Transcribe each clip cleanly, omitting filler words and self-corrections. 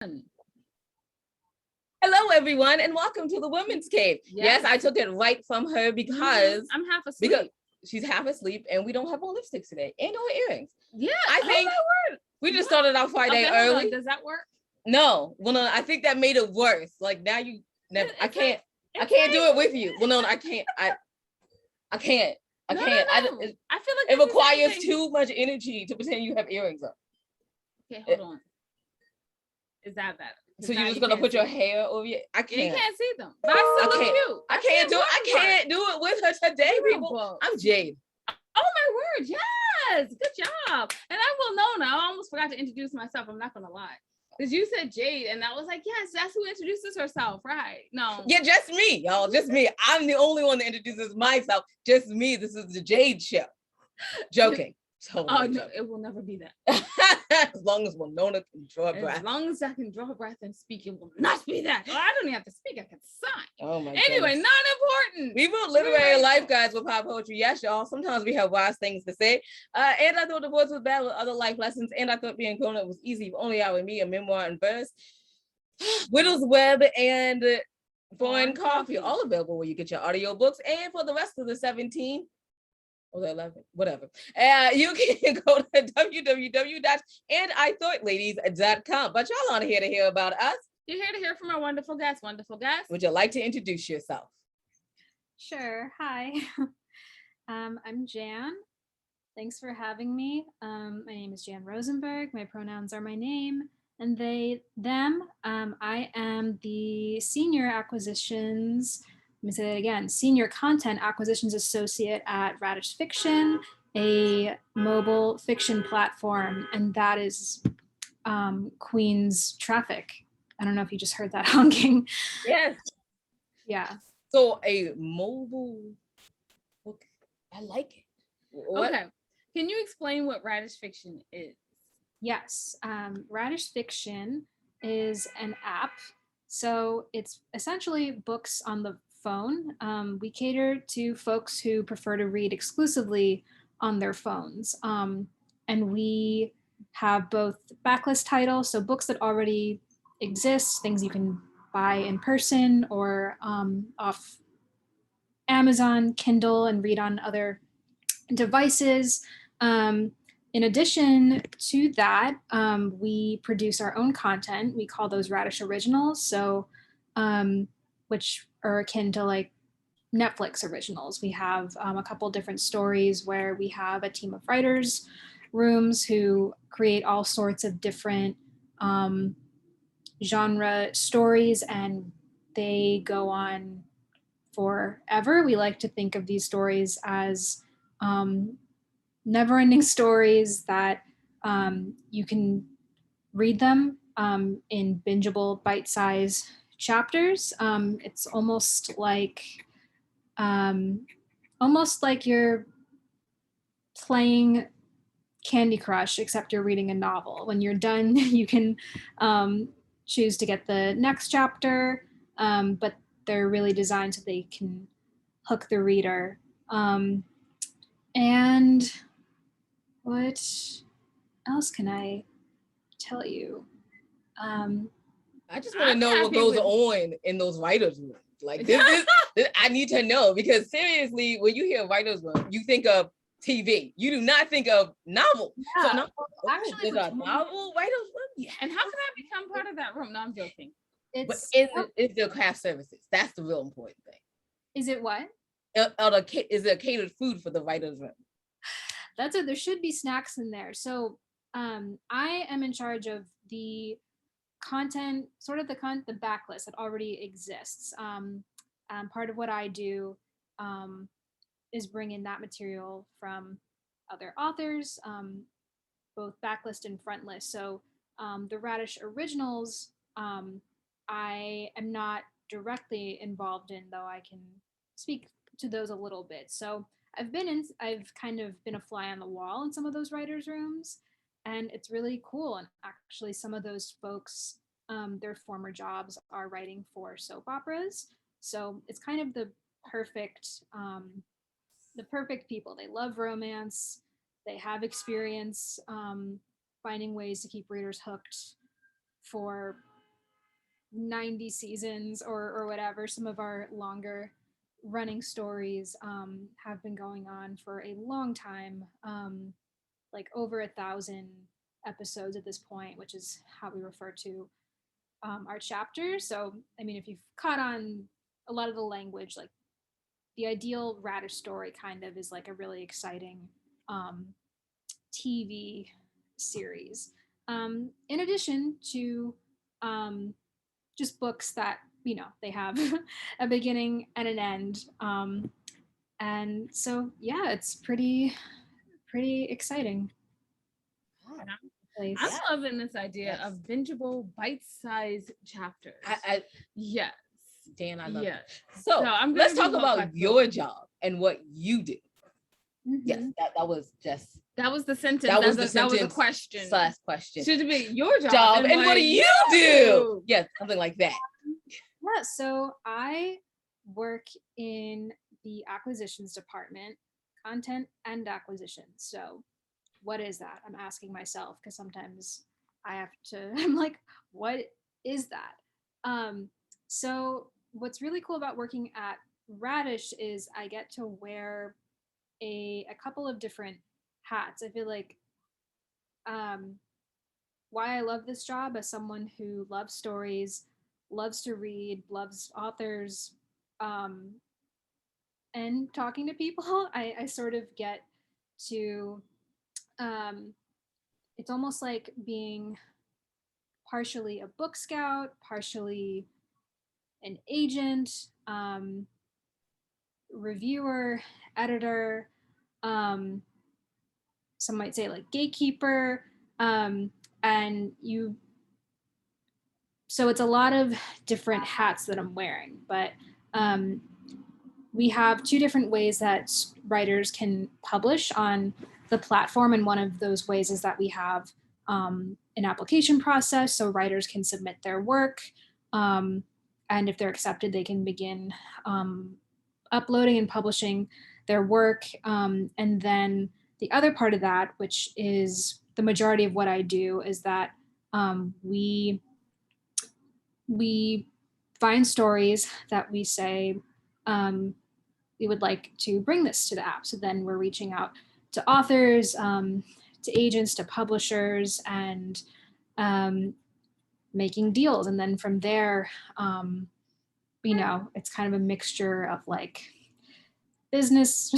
Hello, everyone, and welcome to the Women's Cave. Yes, I took it right from her because I'm half asleep. Because she's half asleep, and we don't have on lipsticks today, and no earrings. Yeah, I think we just started our Friday early. Does that work? No, well, no, I think that made it worse. Like now, you never. I can't do it with you. Well, no, I can't. I can't. I can't. I feel like it requires too much energy to pretend you have earrings on. Okay, hold on. Is that better? So you're just gonna put your hair over your? I can't. You can't see them. But I still look cute. I can't do it with her today, people. I'm Jade. Oh my word! Yes, good job. And I will know now. I almost forgot to introduce myself. I'm not gonna lie. Because you said Jade, and I was like, yes, that's who introduces herself, right? No. Yeah, just me, y'all. Just me. I'm the only one that introduces myself. Just me. This is the Jade show. Joking. Totally no, it will never be that. As long as Winona can draw a breath. As long as I can draw a breath and speak, it will not be that. Oh, I don't even have to speak. I can sign. Oh my Anyway, goodness. not important. We wrote literary life guides with pop poetry. Yes, y'all. Sometimes we have wise things to say. And I thought divorce was bad with other life lessons. And I thought being grown up was easy. If only I would me, a memoir and verse. Widow's Web and Foreign Coffee. All available where you get your audiobooks. And for the rest of the 17. Or the 11, whatever. You can go to www.andithoughtLadies.com. But y'all aren't here to hear about us. You're here to hear from our wonderful guests. Wonderful guests. Would you like to introduce yourself? Sure. Hi. I'm Jan. Thanks for having me. My name is Jan Rosenberg. My pronouns are my name and they, them. I am the Senior Acquisitions. Let me say that again, Senior Content Acquisitions Associate at Radish Fiction, a mobile fiction platform, and that is Queen's Traffic. I don't know if you just heard that honking. Yes. Yeah. So a mobile, okay, I like it. What? Okay, can you explain what Radish Fiction is? Yes, Radish Fiction is an app. So it's essentially books on the phone. We cater to folks who prefer to read exclusively on their phones. And we have both backlist titles, so books that already exist, things you can buy in person or off Amazon, Kindle, and read on other devices. In addition to that, we produce our own content. We call those Radish Originals. So which are akin to like Netflix originals. We have a couple different stories where we have a team of writers rooms who create all sorts of different genre stories, and they go on forever. We like to think of these stories as never-ending stories that you can read them in bingeable bite-sized chapters. It's almost like you're playing Candy Crush, except you're reading a novel. When you're done, you can choose to get the next chapter, but they're really designed so they can hook the reader. And what else can I tell you? I just want to know what goes on in those writers' rooms. Like this, I need to know, because seriously, when you hear writers' room, you think of TV. You do not think of novel. Yeah. So actually, there's a novel writers' room. Yeah. And how can I become part of that room? No, I'm joking. But is there craft services? That's the real important thing. Is it what? Is there catered food for the writers' room? There should be snacks in there. So I am in charge of the content, sort of the backlist that already exists. Part of what I do is bring in that material from other authors, both backlist and frontlist. So the Radish Originals, I am not directly involved in, though I can speak to those a little bit. So I've kind of been a fly on the wall in some of those writers' rooms, and it's really cool. And actually, some of those folks, their former jobs are writing for soap operas. So it's kind of the perfect people. They love romance. They have experience finding ways to keep readers hooked for 90 seasons or whatever. Some of our longer running stories have been going on for a long time, like over 1,000 episodes at this point, which is how we refer to our chapters. So, I mean, if you've caught on a lot of the language, like the ideal Radish story kind of is like a really exciting TV series. In addition to just books that, they have a beginning and an end. And so, yeah, it's pretty exciting. I'm loving this idea of bingeable bite-sized chapters. Yes. Dan, I love Yeah. it. So I'm let's talk about your job and what you do. Mm-hmm. Yes, that was just. That was the sentence. That was the sentence. That was a question. Last question. Should it be your job and what do you do? Yes, something like that. Yeah, so I work in the acquisitions department, content and acquisition. So what is that? I'm asking myself because sometimes I have to, I'm like, what is that? So what's really cool about working at Radish is I get to wear a couple of different hats. I feel like why I love this job as someone who loves stories, loves to read, loves authors, and talking to people, I sort of get to, it's almost like being partially a book scout, partially an agent, reviewer, editor, some might say like gatekeeper, and so it's a lot of different hats that I'm wearing, but we have two different ways that writers can publish on the platform, and one of those ways is that we have an application process, so writers can submit their work, and if they're accepted, they can begin uploading and publishing their work, and then the other part of that, which is the majority of what I do, is that we find stories that we say we would like to bring this to the app. So then we're reaching out to authors, to agents, to publishers, and making deals. And then from there, it's kind of a mixture of like business,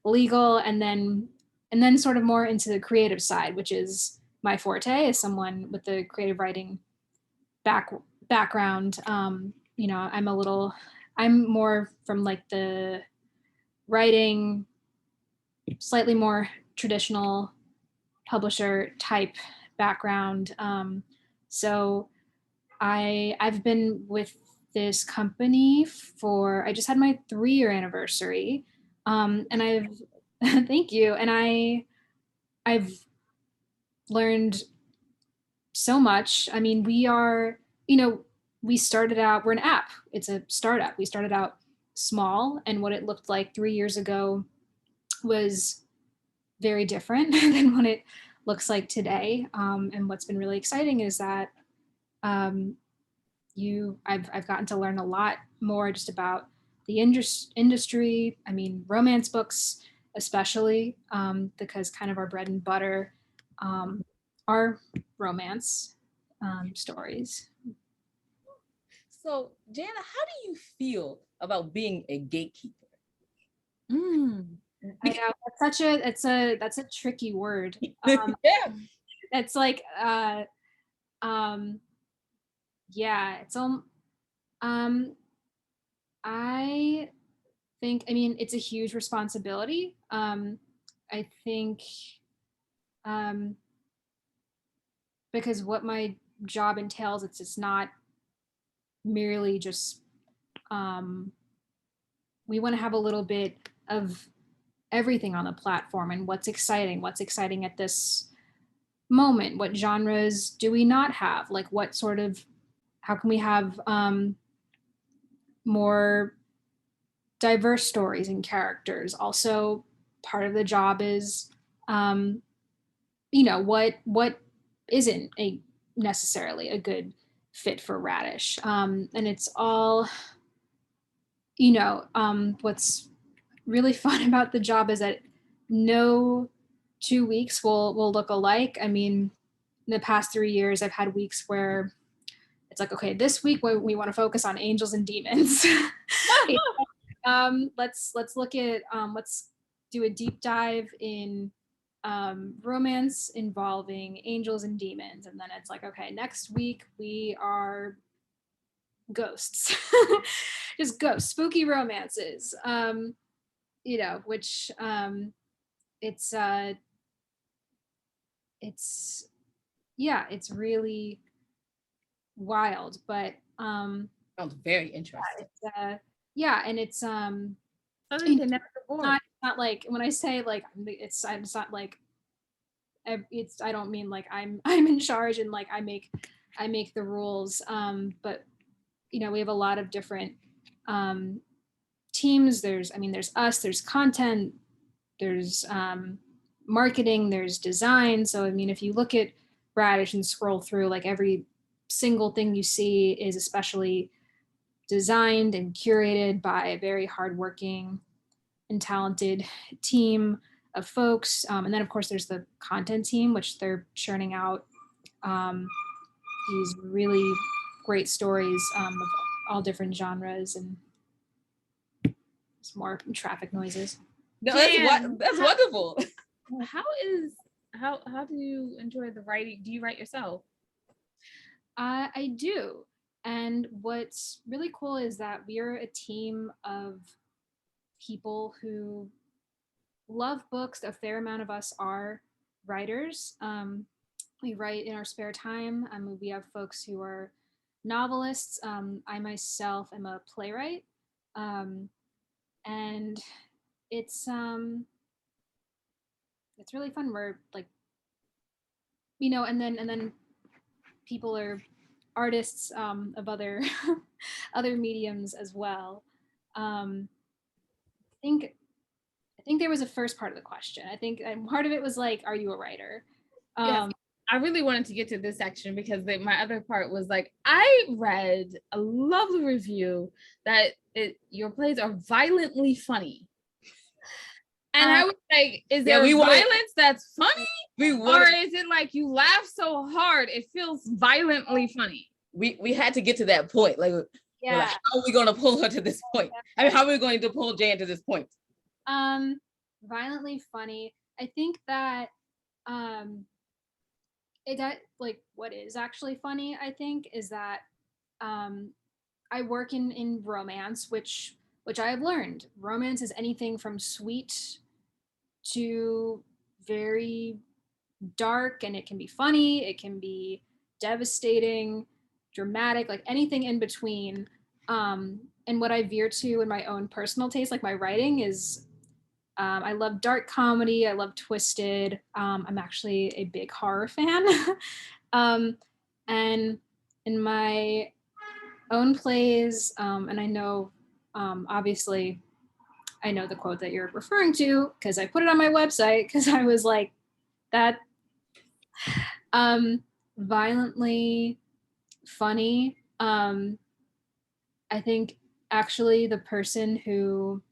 legal, and then sort of more into the creative side, which is my forte as someone with the creative writing background. I'm more from like the writing, slightly more traditional publisher type background. So I've been with this company I just had my 3-year anniversary. And I've, thank you. And I've learned so much. I mean, we're an app. It's a startup. We started out small, and what it looked like 3 years ago was very different than what it looks like today. And what's been really exciting is that I've gotten to learn a lot more just about the industry. I mean, romance books, especially, because kind of our bread and butter are romance stories. So, Jana, how do you feel about being a gatekeeper? I know that's a tricky word. Yeah. It's like it's I think, I mean, it's a huge responsibility. I think because what my job entails, it's not merely just we want to have a little bit of everything on the platform, and what's exciting at this moment, what genres do we not have, like how can we have more diverse stories and characters. Also, part of the job is what isn't necessarily a good fit for Radish. And it's all, you know, what's really fun about the job is that no 2 weeks will look alike. I mean, in the past 3 years, I've had weeks where it's like, okay, this week we want to focus on angels and demons. Let's look at let's do a deep dive in romance involving angels and demons, and then it's like, okay, next week we are ghosts, just ghosts, spooky romances. You know, which it's yeah, it's really wild, but Sounds very interesting. yeah, and it's So that you can never get bored. not like when I say like it's not like it's I don't mean like I'm in charge and like I make the rules, but you know, we have a lot of different teams. There's us, there's content, there's marketing, there's design. So I mean, if you look at Radish and scroll through, like every single thing you see is especially designed and curated by a very hardworking and talented team of folks. And then of course there's the content team, which they're churning out these really great stories of all different genres, and some more traffic noises. No, that's wonderful. How do you enjoy the writing? Do you write yourself? I do. And what's really cool is that we're a team of people who love books. A fair amount of us are writers. We write in our spare time. We have folks who are novelists. I myself am a playwright. And it's really fun. We're like, you know, and then people are artists of other other mediums as well. I think there was a first part of the question. I think part of it was like, are you a writer? Yes. I really wanted to get to this section because my other part was like, I read a lovely review that your plays are violently funny. And I was like, is there violence that's funny? Or is it like you laugh so hard it feels violently funny? We had to get to that point. Like, yeah. Like, how are we going to pull her to this point? I mean, how are we going to pull Jan to this point? Violently funny. I think that like what is actually funny, I think, is that I work in romance, which I have learned. Romance is anything from sweet to very dark, and it can be funny, it can be devastating, dramatic, like anything in between. And what I veer to in my own personal taste, like my writing, is I love dark comedy, I love twisted. I'm actually a big horror fan. And in my own plays, and I know, obviously, I know the quote that you're referring to because I put it on my website because I was like, that violently funny. I think actually the person who,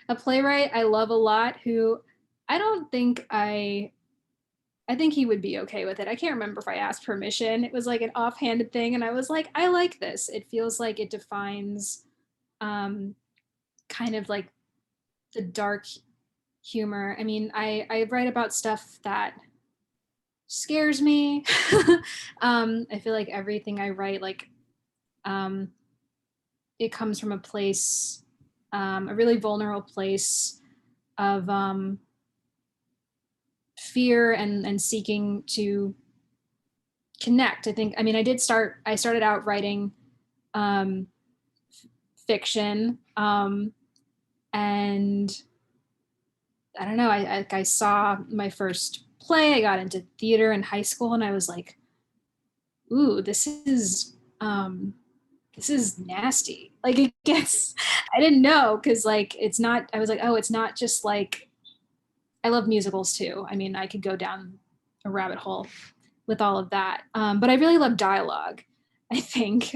a playwright I love a lot, who I think he would be okay with it. I can't remember if I asked permission. It was like an offhanded thing, and I was like, I like this. It feels like it defines kind of like the dark humor. I mean, I write about stuff that scares me. I feel like everything I write, like it comes from a place, a really vulnerable place of fear and seeking to connect. I started out writing fiction, and I don't know, I saw my first play. I got into theater in high school, and I was like, ooh, this is nasty. Like, it gets, I didn't know, because like it's not, I was like, oh, it's not just like, I love musicals too. I mean, I could go down a rabbit hole with all of that. But I really love dialogue, I think.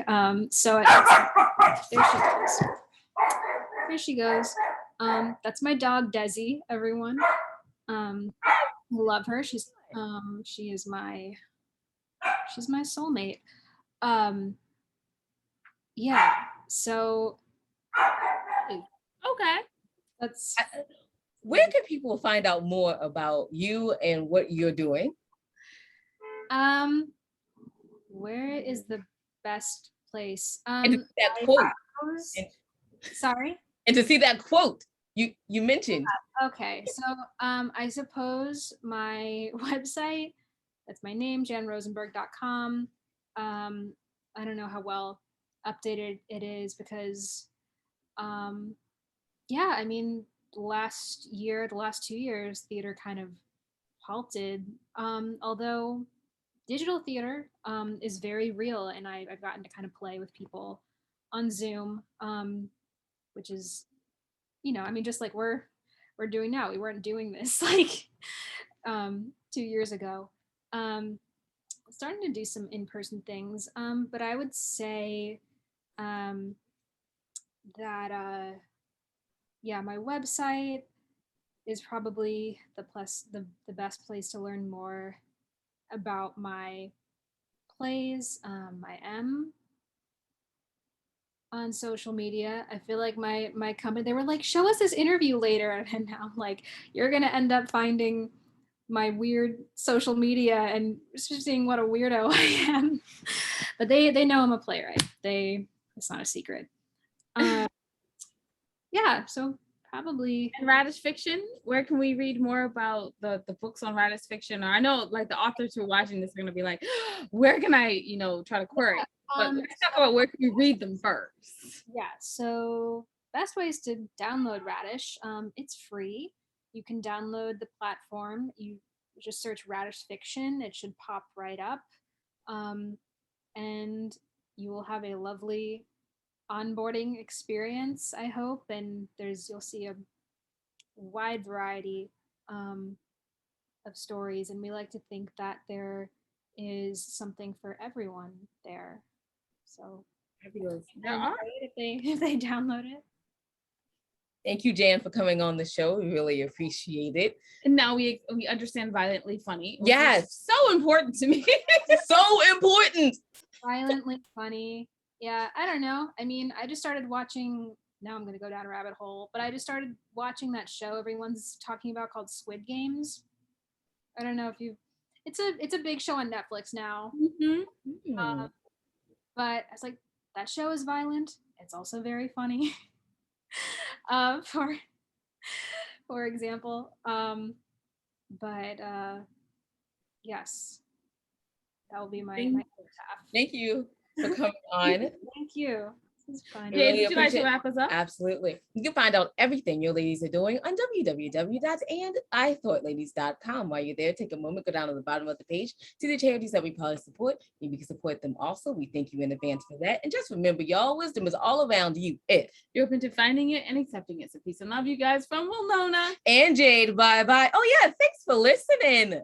So there she goes. There she goes. That's my dog, Desi, everyone. Love her. She's my soulmate. Yeah. So Okay. that's Where can people find out more about you and what you're doing? where is the best place? And to see that quote. Sorry. And to see that quote you mentioned. Okay, so I suppose my website, that's my name, janrosenberg.com. I don't know how well updated it is because yeah, I mean, the last 2 years, theater kind of halted. Although digital theater is very real, and I've gotten to kind of play with people on Zoom, which is, I mean, just like we're doing now. We weren't doing this like 2 years ago. Starting to do some in-person things, but I would say that yeah, my website is probably the best place to learn more about my plays. I am on social media. I feel like my company, they were like, show us this interview later, and now I'm like, you're gonna end up finding my weird social media and seeing what a weirdo I am. But they know I'm a playwright. It's not a secret. Yeah, so probably. And Radish Fiction, where can we read more about the books on Radish Fiction? Or I know like the authors who are watching this are going to be like, where can I, try to query? But let's talk about where can we read them first. Yeah, so best ways to download Radish. It's free. You can download the platform. You just search Radish Fiction. It should pop right up. And you will have a lovely onboarding experience, I hope. And you'll see a wide variety of stories. And we like to think that there is something for everyone there. So Fabulous. if they download it. Thank you, Jan, for coming on the show. We really appreciate it. And now we understand violently funny. Yes. So important to me. So important. Violently funny. Yeah, I don't know. I mean, I just started watching, now I'm going to go down a rabbit hole, but I just started watching that show everyone's talking about called Squid Games. I don't know if it's a big show on Netflix now. Mm-hmm. But I was like, that show is violent. It's also very funny. For example. But yes, that will be my half. Thank you for coming on. Thank you. This is fun. Jane, would you like to wrap us up? Absolutely. You can find out everything your ladies are doing on www.andithoughladies.com. While you're there, take a moment, go down to the bottom of the page, see the charities that we probably support. Maybe you can support them also. We thank you in advance for that. And just remember, y'all, wisdom is all around you if you're open to finding it and accepting it. So peace and love, you guys, from Winona and Jade. Bye-bye. Oh, yeah, thanks for listening.